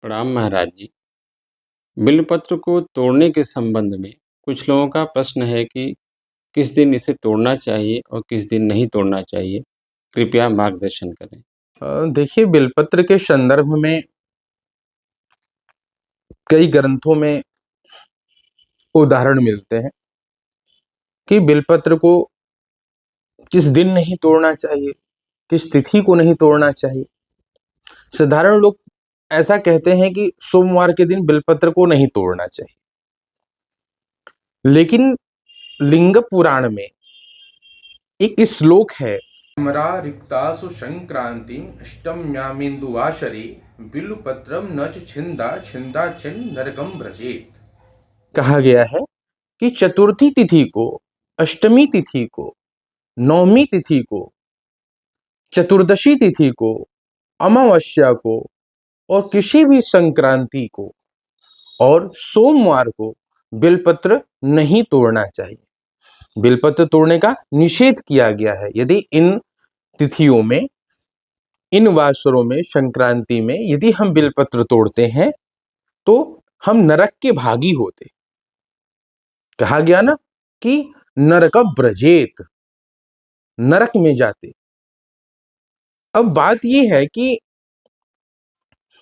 प्रणाम महाराज जी। बिल्वपत्र को तोड़ने के संबंध में कुछ लोगों का प्रश्न है कि किस दिन इसे तोड़ना चाहिए और किस दिन नहीं तोड़ना चाहिए। कृपया मार्गदर्शन करें। देखिए, बिलपत्र के संदर्भ में कई ग्रंथों में उदाहरण मिलते हैं कि बिलपत्र को किस दिन नहीं तोड़ना चाहिए, किस तिथि को नहीं तोड़ना चाहिए। साधारण लोग ऐसा कहते हैं कि सोमवार के दिन बिलपत्र को नहीं तोड़ना चाहिए, लेकिन लिंग पुराण में एक श्लोक है, अमरा रिक्तासु संक्रांति अष्टम्यामिन्दुवासरे बिल्वपत्रम न च छिंदा छिंदा छिन्न नरकम व्रजेत। कहा गया है कि चतुर्थी तिथि को, अष्टमी तिथि को, नवमी तिथि को, चतुर्दशी तिथि को, अमावस्या को और किसी भी संक्रांति को और सोमवार को बिलपत्र नहीं तोड़ना चाहिए। बिलपत्र तोड़ने का निषेध किया गया है। यदि इन तिथियों में, इन वासरों में, संक्रांति में यदि हम बिलपत्र तोड़ते हैं तो हम नरक के भागी होते। कहा गया ना कि नरक व्रजेत, नरक में जाते। अब बात यह है कि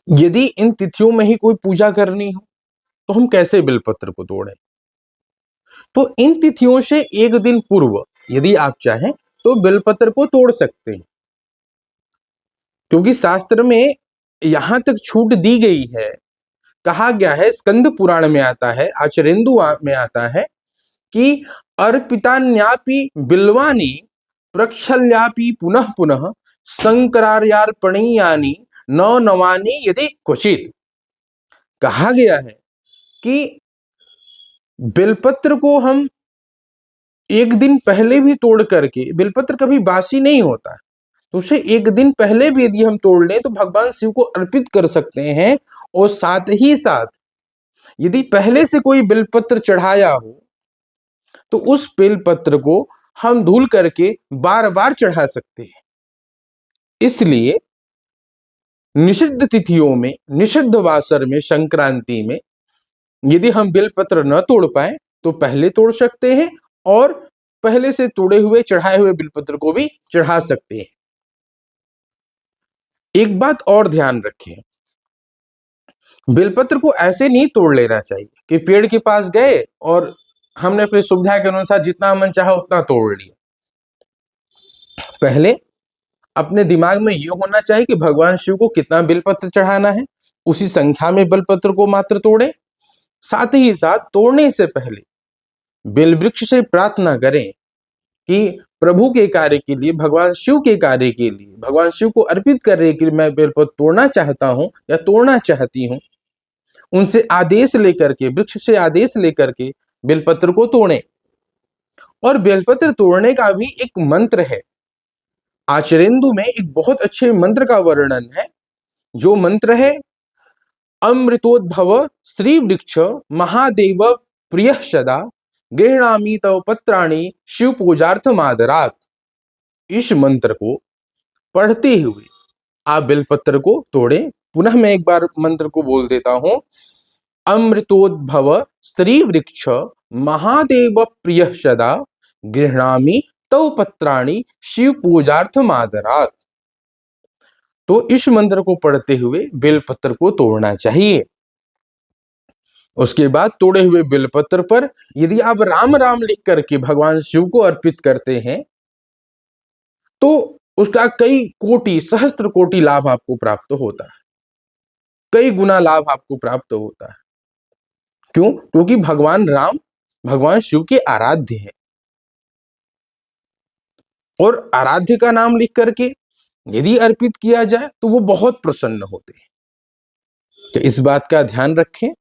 यदि इन तिथियों में ही कोई पूजा करनी हो तो हम कैसे बिलपत्र को तोड़ें? तो इन तिथियों से एक दिन पूर्व यदि आप चाहें तो बिलपत्र को तोड़ सकते हैं, क्योंकि शास्त्र में यहां तक छूट दी गई है। कहा गया है, स्कंद पुराण में आता है, आचरेंदु में आता है कि अर्पितान्यापि बिल्वानि प्रक्षल्यापि पुनः पुनः शंकरार्पणीयानि न नवानि यदि क्वचित। कहा गया है कि बिलपत्र को हम एक दिन पहले भी तोड़ करके, बिलपत्र कभी बासी नहीं होता, तो उसे एक दिन पहले भी यदि हम तोड़ लें तो भगवान शिव को अर्पित कर सकते हैं। और साथ ही साथ यदि पहले से कोई बिलपत्र चढ़ाया हो तो उस बेलपत्र को हम धुल करके बार बार चढ़ा सकते हैं। इसलिए निषिद्ध तिथियों में, निषिद्ध वासर में, संक्रांति में यदि हम बेलपत्र न तोड़ पाए तो पहले तोड़ सकते हैं और पहले से तोड़े हुए, चढ़ाए हुए बिलपत्र को भी चढ़ा सकते हैं। एक बात और ध्यान रखें, बेलपत्र को ऐसे नहीं तोड़ लेना चाहिए कि पेड़ के पास गए और हमने अपनी सुविधा के अनुसार जितना मन चाहा उतना तोड़ लिया। पहले अपने दिमाग में यह होना चाहिए कि भगवान शिव को कितना बेलपत्र चढ़ाना है, उसी संख्या में बेलपत्र को मात्र तोड़े। साथ ही साथ तोड़ने से पहले बेल वृक्ष से प्रार्थना करें कि प्रभु के कार्य के लिए, भगवान शिव के कार्य के लिए, भगवान शिव को अर्पित करने के लिए मैं बेलपत्र तोड़ना चाहता हूं या तोड़ना चाहती हूं। उनसे आदेश लेकर के, वृक्ष से आदेश लेकर के बेलपत्र को तोड़ें। और बेलपत्र तोड़ने का भी एक मंत्र है। आचरेंदु में एक बहुत अच्छे मंत्र का वर्णन है, जो मंत्र है, अमृतोद्भव श्री वृक्ष महादेव प्रिय सदा गृह्णामि तव पत्राणि शिव पूजार्थ मादरात। इस मंत्र को पढ़ते हुए आप बेलपत्र को तोड़ें। पुनः मैं एक बार मंत्र को बोल देता हूं, अमृतोद्भव श्री वृक्ष महादेव प्रिय सदा गृह्णामि तव पत्राणि शिव पूजार्थ मादरात। तो इस मंत्र को पढ़ते हुए बेलपत्र को तोड़ना चाहिए। उसके बाद तोड़े हुए बेलपत्र पर यदि आप राम राम लिख करके भगवान शिव को अर्पित करते हैं तो उसका कई कोटि, सहस्त्र कोटि लाभ आपको प्राप्त होता है, कई गुना लाभ आपको प्राप्त होता है। क्यों? क्योंकि भगवान राम भगवान शिव के आराध्य हैं और आराध्य का नाम लिख करके यदि अर्पित किया जाए तो वो बहुत प्रसन्न होते हैं। तो इस बात का ध्यान रखें।